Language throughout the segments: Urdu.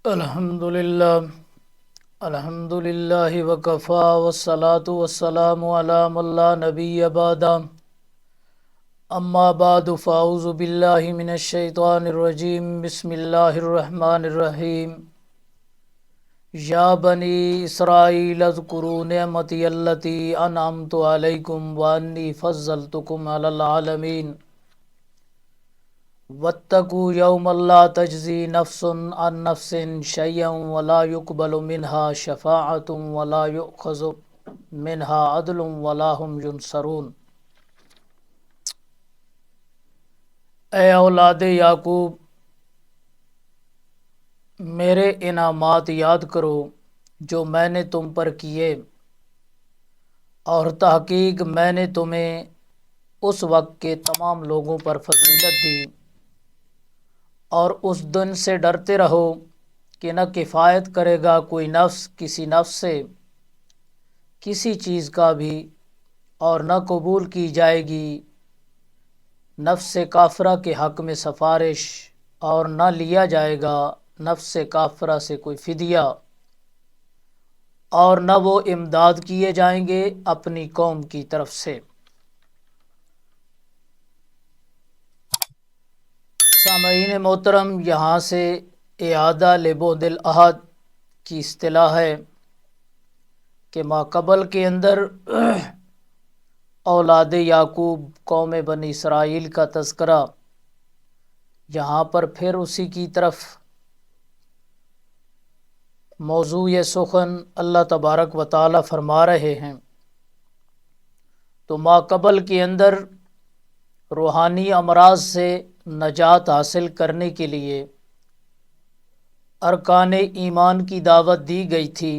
الحمدللہ الحمدللہ وکفا والصلاة والسلام علی من لا نبی بعد اما بعد فاعوذ باللہ من الشیطان الرجیم بسم اللہ الرحمن الرحیم یا بنی اسرائیل اذکروا نعمتی التی انعمت علیکم وانی فضلتکم علی العالمین واتقوا یوما لا تجزی نفس عن نفس شیئا ولا يقبل منها شفاعة ولا يؤخذ منها عدل ولا هم ينصرون۔ اے اولاد یعقوب، میرے انعامات یاد کرو جو میں نے تم پر کیے، اور تحقیق میں نے تمہیں اس وقت کے تمام لوگوں پر فضیلت دی، اور اس دن سے ڈرتے رہو کہ نہ کفایت کرے گا کوئی نفس کسی نفس سے کسی چیز کا بھی، اور نہ قبول کی جائے گی نفس کافرہ کے حق میں سفارش، اور نہ لیا جائے گا نفس کافرہ سے کوئی فدیہ، اور نہ وہ امداد کیے جائیں گے اپنی قوم کی طرف سے۔ سامعین محترم، یہاں سے اعادہ لبعد العہد کی اصطلاح ہے کہ ماقبل کے اندر اولاد یعقوب قوم بنی اسرائیل کا تذکرہ، یہاں پر پھر اسی کی طرف موضوع سخن اللہ تبارک و تعالی فرما رہے ہیں۔ تو ماقبل کے اندر روحانی امراض سے نجات حاصل کرنے کے لیے ارکان ایمان کی دعوت دی گئی تھی۔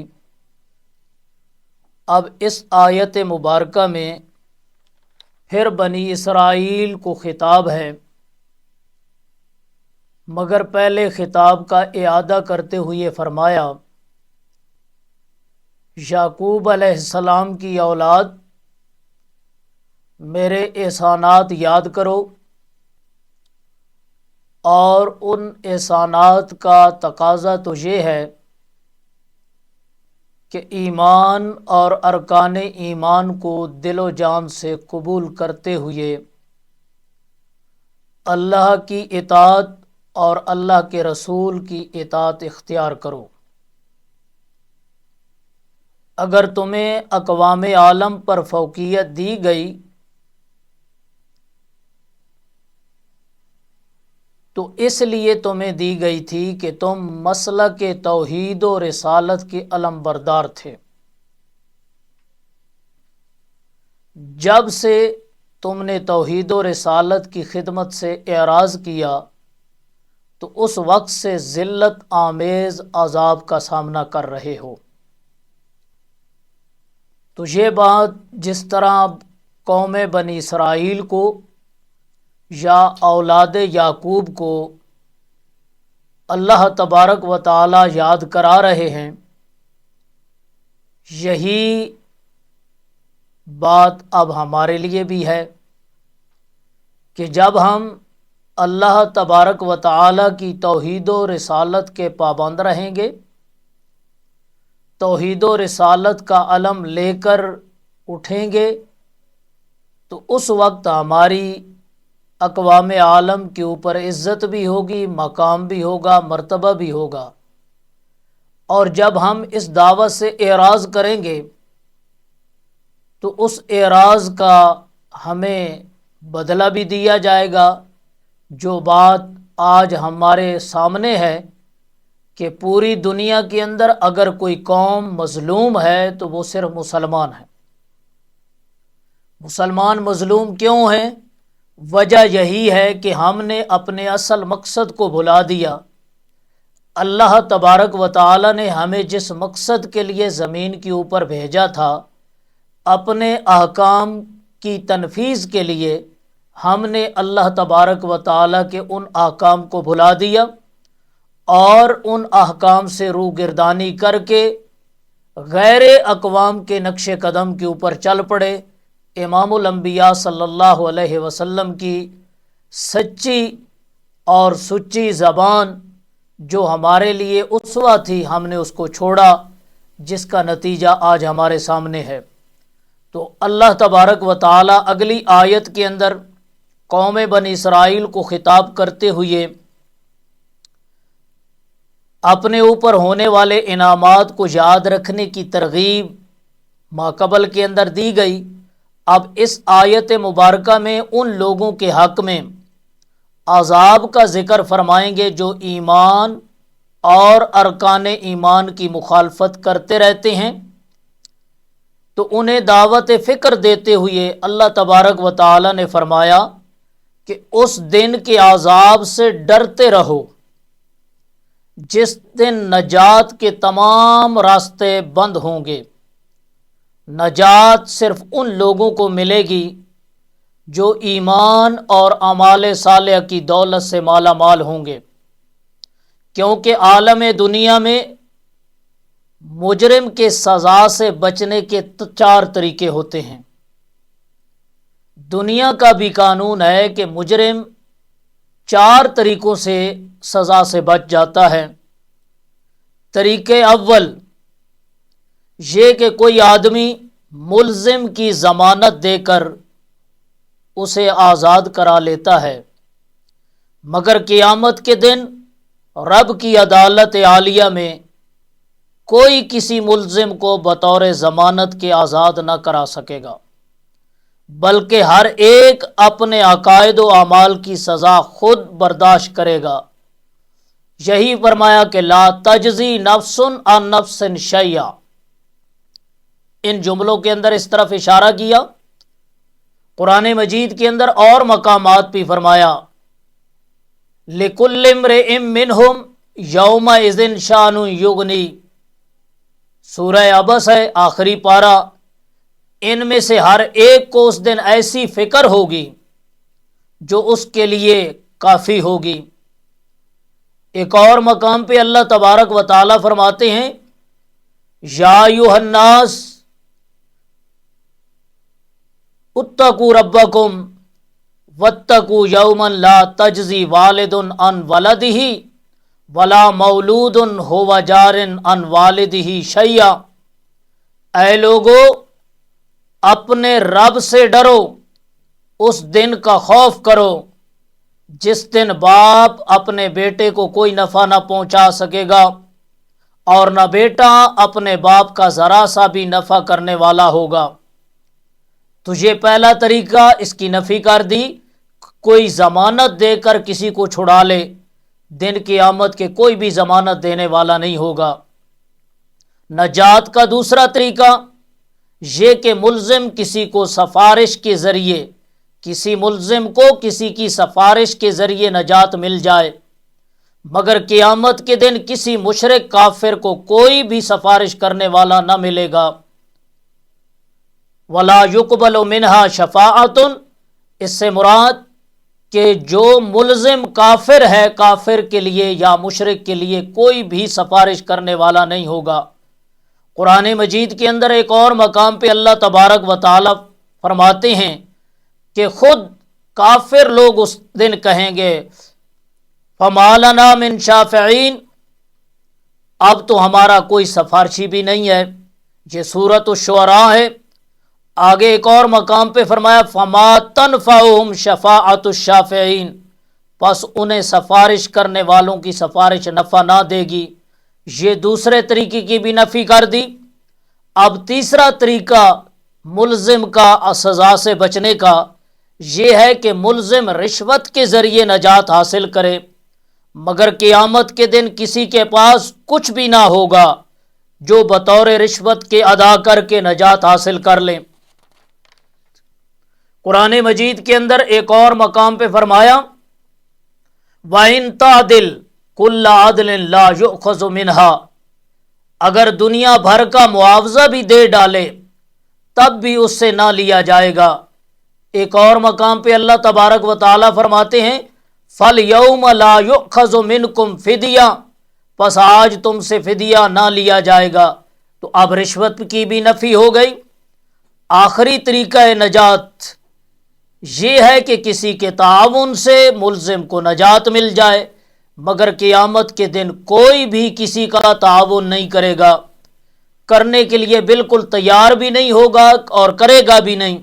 اب اس آیت مبارکہ میں پھر بنی اسرائیل کو خطاب ہے، مگر پہلے خطاب کا اعادہ کرتے ہوئے فرمایا، یعقوب علیہ السلام کی اولاد، میرے احسانات یاد کرو، اور ان احسانات کا تقاضا تو یہ ہے کہ ایمان اور ارکان ایمان کو دل و جان سے قبول کرتے ہوئے اللہ کی اطاعت اور اللہ کے رسول کی اطاعت اختیار کرو۔ اگر تمہیں اقوام عالم پر فوقیت دی گئی تو اس لیے تمہیں دی گئی تھی کہ تم مسلک توحید و رسالت کے علم بردار تھے۔ جب سے تم نے توحید و رسالت کی خدمت سے اعراض کیا تو اس وقت سے ذلت آمیز عذاب کا سامنا کر رہے ہو۔ تو یہ بات جس طرح قوم بنی اسرائیل کو یا اولاد یعقوب کو اللہ تبارک و تعالی یاد کرا رہے ہیں، یہی بات اب ہمارے لیے بھی ہے کہ جب ہم اللہ تبارک و تعالی کی توحید و رسالت کے پابند رہیں گے، توحید و رسالت کا علم لے کر اٹھیں گے، تو اس وقت ہماری اقوام عالم کے اوپر عزت بھی ہوگی، مقام بھی ہوگا، مرتبہ بھی ہوگا۔ اور جب ہم اس دعوت سے اعراض کریں گے تو اس اعراض کا ہمیں بدلہ بھی دیا جائے گا۔ جو بات آج ہمارے سامنے ہے کہ پوری دنیا کے اندر اگر کوئی قوم مظلوم ہے تو وہ صرف مسلمان ہے۔ مسلمان مظلوم کیوں ہیں؟ وجہ یہی ہے کہ ہم نے اپنے اصل مقصد کو بھلا دیا۔ اللہ تبارک و تعالی نے ہمیں جس مقصد کے لیے زمین کے اوپر بھیجا تھا، اپنے احکام کی تنفیذ کے لیے ہم نے اللہ تبارک و تعالی کے ان احکام کو بھلا دیا اور ان احکام سے روگردانی کر کے غیر اقوام کے نقش قدم کے اوپر چل پڑے۔ امام الانبیاء صلی اللہ علیہ وسلم کی سچی اور سچی زبان جو ہمارے لیے اسوہ تھی ہم نے اس کو چھوڑا، جس کا نتیجہ آج ہمارے سامنے ہے۔ تو اللہ تبارک و تعالی اگلی آیت کے اندر قوم بنی اسرائیل کو خطاب کرتے ہوئے اپنے اوپر ہونے انعامات انعامات کو یاد رکھنے کی ترغیب ماقبل کے اندر دی گئی۔ اب اس آیت مبارکہ میں ان لوگوں کے حق میں عذاب کا ذکر فرمائیں گے جو ایمان اور ارکان ایمان کی مخالفت کرتے رہتے ہیں۔ تو انہیں دعوت فکر دیتے ہوئے اللہ تبارک و تعالی نے فرمایا کہ اس دن کے عذاب سے ڈرتے رہو جس دن نجات کے تمام راستے بند ہوں گے۔ نجات صرف ان لوگوں کو ملے گی جو ایمان اور اعمال صالحہ کی دولت سے مالا مال ہوں گے، کیونکہ عالم دنیا میں مجرم کے سزا سے بچنے کے 4 طریقے ہوتے ہیں۔ دنیا کا بھی قانون ہے کہ مجرم 4 طریقوں سے سزا سے بچ جاتا ہے۔ طریقے اول یہ کہ کوئی آدمی ملزم کی ضمانت دے کر اسے آزاد کرا لیتا ہے، مگر قیامت کے دن رب کی عدالت عالیہ میں کوئی کسی ملزم کو بطور ضمانت کے آزاد نہ کرا سکے گا، بلکہ ہر ایک اپنے عقائد و اعمال کی سزا خود برداشت کرے گا۔ یہی فرمایا کہ لا تجزی نفس عن نفس شیئا۔ ان جملوں کے اندر اس طرف اشارہ کیا۔ قرآن مجید کے اندر اور مقامات بھی فرمایا لِكُلِّ امْرِئٍ مِّنْهُمْ يَوْمَئِذٍ شَأْنٌ یغنی۔ سورہ عبس ہے، آخری پارہ۔ ان میں سے ہر ایک کو اس دن ایسی فکر ہوگی جو اس کے لیے کافی ہوگی۔ ایک اور مقام پہ اللہ تبارک و تعالی فرماتے ہیں یا ایھا الناس اتقوا ربکم واتقوا یوما لا تجزی والد عن ولدہ ولا مولود ہو جار عن والدہ شیئا۔ اے لوگو، اپنے رب سے ڈرو، اس دن کا خوف کرو جس دن باپ اپنے بیٹے کو کوئی نفع نہ پہنچا سکے گا اور نہ بیٹا اپنے باپ کا ذرا سا بھی نفع کرنے والا ہوگا۔ تو یہ پہلا طریقہ اس کی نفی کر دی، کوئی ضمانت دے کر کسی کو چھڑا لے، دن قیامت کے کوئی بھی ضمانت دینے والا نہیں ہوگا۔ نجات کا دوسرا طریقہ یہ کہ ملزم کسی کو سفارش کے ذریعے، کسی ملزم کو کسی کی سفارش کے ذریعے نجات مل جائے، مگر قیامت کے دن کسی مشرک کافر کو کوئی بھی سفارش کرنے والا نہ ملے گا۔ وَلَا يُقْبَلُ مِنْهَا شَفَاعَةٌ، اس سے مراد کہ جو ملزم کافر ہے، کافر کے لیے یا مشرک کے لیے کوئی بھی سفارش کرنے والا نہیں ہوگا۔ قرآن مجید کے اندر ایک اور مقام پہ اللہ تبارک و تعالی فرماتے ہیں کہ خود کافر لوگ اس دن کہیں گے فَمَا لَنَا مِن شَافِعِينَ، اب تو ہمارا کوئی سفارشی بھی نہیں ہے۔ یہ سورۃ الشعراء ہے۔ آگے ایک اور مقام پہ فرمایا فَمَا تَنْفَعُهُمْ شَفَاعَةُ الشَّافِعِينَ، پس انہیں سفارش کرنے والوں کی سفارش نفع نہ دے گی۔ یہ دوسرے طریقے کی بھی نفی کر دی۔ اب تیسرا طریقہ ملزم کا سزا سے بچنے کا یہ ہے کہ ملزم رشوت کے ذریعے نجات حاصل کرے، مگر قیامت کے دن کسی کے پاس کچھ بھی نہ ہوگا جو بطور رشوت کے ادا کر کے نجات حاصل کر لیں۔ قرآن مجید کے اندر ایک اور مقام پہ فرمایا وَإِن تَعْدِلْ كُلَّ عَدْلٍ لَا يُؤْخَذُ مِنْهَا، اگر دنیا بھر کا معاوضہ بھی دے ڈالے تب بھی اس سے نہ لیا جائے گا۔ ایک اور مقام پہ اللہ تبارک و تعالی فرماتے ہیں فَالْيَوْمَ لَا يُؤْخَذُ مِنْكُمْ فِدْيَةٌ، پس آج تم سے فدیہ نہ لیا جائے گا۔ تو اب رشوت کی بھی نفی ہو گئی۔ آخری طریقہ نجات یہ ہے کہ کسی کے تعاون سے ملزم کو نجات مل جائے، مگر قیامت کے دن کوئی بھی کسی کا تعاون نہیں کرے گا، کرنے کے لیے بالکل تیار بھی نہیں ہوگا اور کرے گا بھی نہیں۔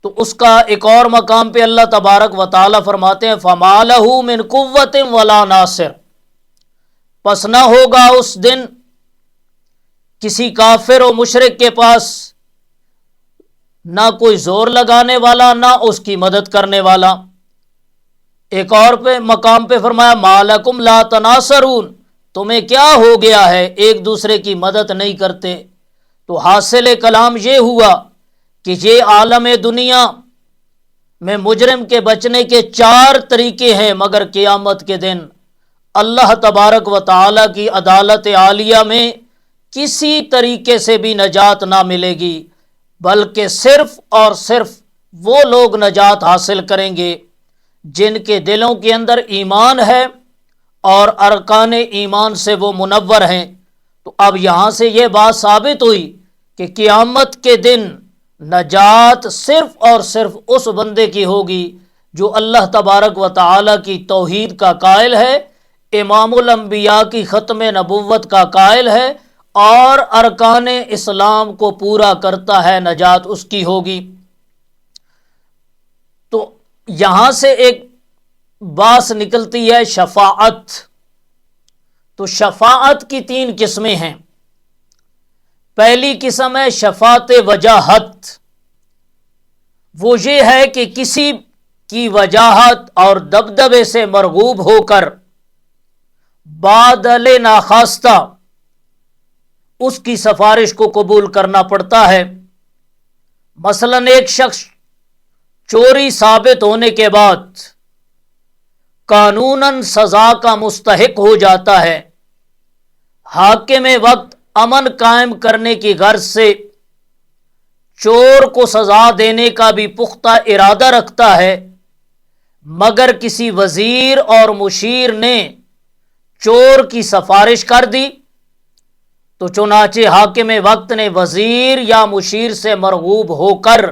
تو اس کا ایک اور مقام پہ اللہ تبارک و تعالی فرماتے ہیں فَمَا لَهُ مِن قُوَّةٍ وَلَا نَاصِرٍ، پس نہ ہوگا اس دن کسی کافر و مشرک کے پاس نہ کوئی زور لگانے والا نہ اس کی مدد کرنے والا۔ ایک اور پہ مقام پہ فرمایا مَا لَكُمْ لَا تَنَاصَرُونَ، تمہیں کیا ہو گیا ہے ایک دوسرے کی مدد نہیں کرتے۔ تو حاصل کلام یہ ہوا کہ یہ عالم دنیا میں مجرم کے بچنے کے 4 طریقے ہیں، مگر قیامت کے دن اللہ تبارک و تعالی کی عدالت عالیہ میں کسی طریقے سے بھی نجات نہ ملے گی، بلکہ صرف اور صرف وہ لوگ نجات حاصل کریں گے جن کے دلوں کے اندر ایمان ہے اور ارکان ایمان سے وہ منور ہیں۔ تو اب یہاں سے یہ بات ثابت ہوئی کہ قیامت کے دن نجات صرف اور صرف اس بندے کی ہوگی جو اللہ تبارک و تعالی کی توحید کا قائل ہے، امام الانبیاء کی ختم نبوت کا قائل ہے اور ارکان اسلام کو پورا کرتا ہے، نجات اس کی ہوگی۔ تو یہاں سے ایک بات نکلتی ہے شفاعت۔ تو شفاعت کی 3 قسمیں ہیں۔ پہلی قسم ہے شفاعت وجاہت، وہ یہ ہے کہ کسی کی وجاہت اور دبدبے سے مرغوب ہو کر بادل ناخواستہ اس کی سفارش کو قبول کرنا پڑتا ہے۔ مثلا ایک شخص چوری ثابت ہونے کے بعد قانوناً سزا کا مستحق ہو جاتا ہے، حاکم وقت امن قائم کرنے کی غرض سے چور کو سزا دینے کا بھی پختہ ارادہ رکھتا ہے، مگر کسی وزیر اور مشیر نے چور کی سفارش کر دی، تو چنانچہ حاکم وقت نے وزیر یا مشیر سے مرغوب ہو کر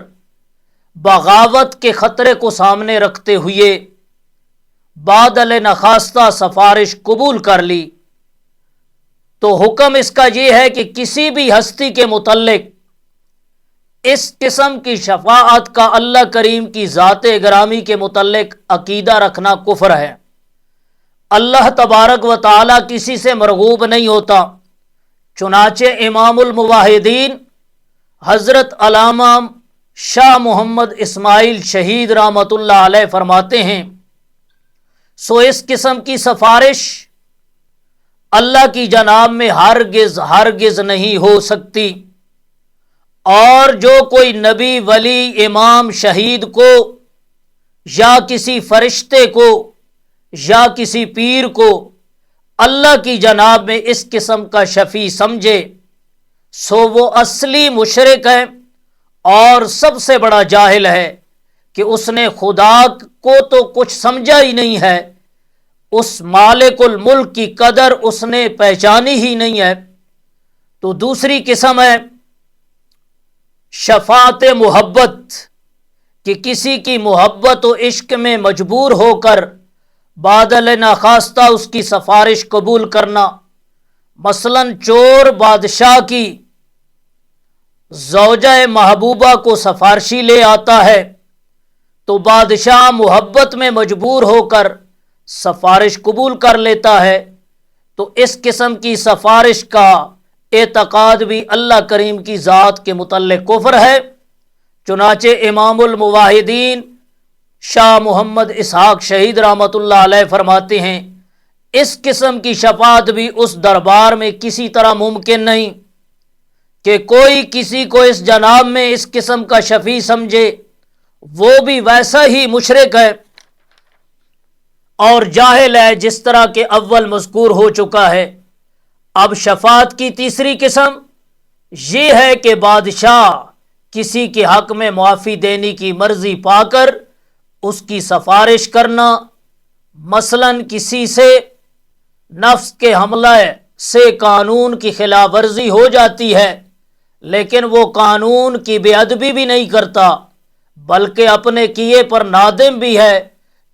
بغاوت کے خطرے کو سامنے رکھتے ہوئے بادل نخواستہ سفارش قبول کر لی۔ تو حکم اس کا یہ ہے کہ کسی بھی ہستی کے متعلق اس قسم کی شفاعت کا اللہ کریم کی ذات گرامی کے متعلق عقیدہ رکھنا کفر ہے۔ اللہ تبارک و تعالی کسی سے مرغوب نہیں ہوتا۔ چنانچہ امام الموحدین حضرت علامہ شاہ محمد اسماعیل شہید رحمۃ اللہ علیہ فرماتے ہیں، سو اس قسم کی سفارش اللہ کی جناب میں ہرگز نہیں ہو سکتی، اور جو کوئی نبی، ولی، امام، شہید کو یا کسی فرشتے کو یا کسی پیر کو اللہ کی جناب میں اس قسم کا شفیع سمجھے، سو وہ اصلی مشرک ہے اور سب سے بڑا جاہل ہے کہ اس نے خدا کو تو کچھ سمجھا ہی نہیں ہے، اس مالک الملک کی قدر اس نے پہچانی ہی نہیں ہے۔ تو دوسری قسم ہے شفاعت محبت، کہ کسی کی محبت و عشق میں مجبور ہو کر بادل ناخواستہ اس کی سفارش قبول کرنا۔ مثلا چور بادشاہ کی زوجہ محبوبہ کو سفارشی لے آتا ہے، تو بادشاہ محبت میں مجبور ہو کر سفارش قبول کر لیتا ہے، تو اس قسم کی سفارش کا اعتقاد بھی اللہ کریم کی ذات کے متعلق کفر ہے۔ چنانچہ امام الموحدین شاہ محمد اسحاق شہید رحمۃ اللہ علیہ فرماتے ہیں، اس قسم کی شفاعت بھی اس دربار میں کسی طرح ممکن نہیں کہ کوئی کسی کو اس جناب میں اس قسم کا شفیع سمجھے، وہ بھی ویسا ہی مشرک ہے اور جاہل ہے جس طرح کے اول مذکور ہو چکا ہے۔ اب شفاعت کی تیسری قسم یہ ہے کہ بادشاہ کسی کے حق میں معافی دینے کی مرضی پا کر اس کی سفارش کرنا۔ مثلا کسی سے نفس کے حملہ سے قانون کی خلاف ورزی ہو جاتی ہے، لیکن وہ قانون کی بے ادبی بھی نہیں کرتا، بلکہ اپنے کیے پر نادم بھی ہے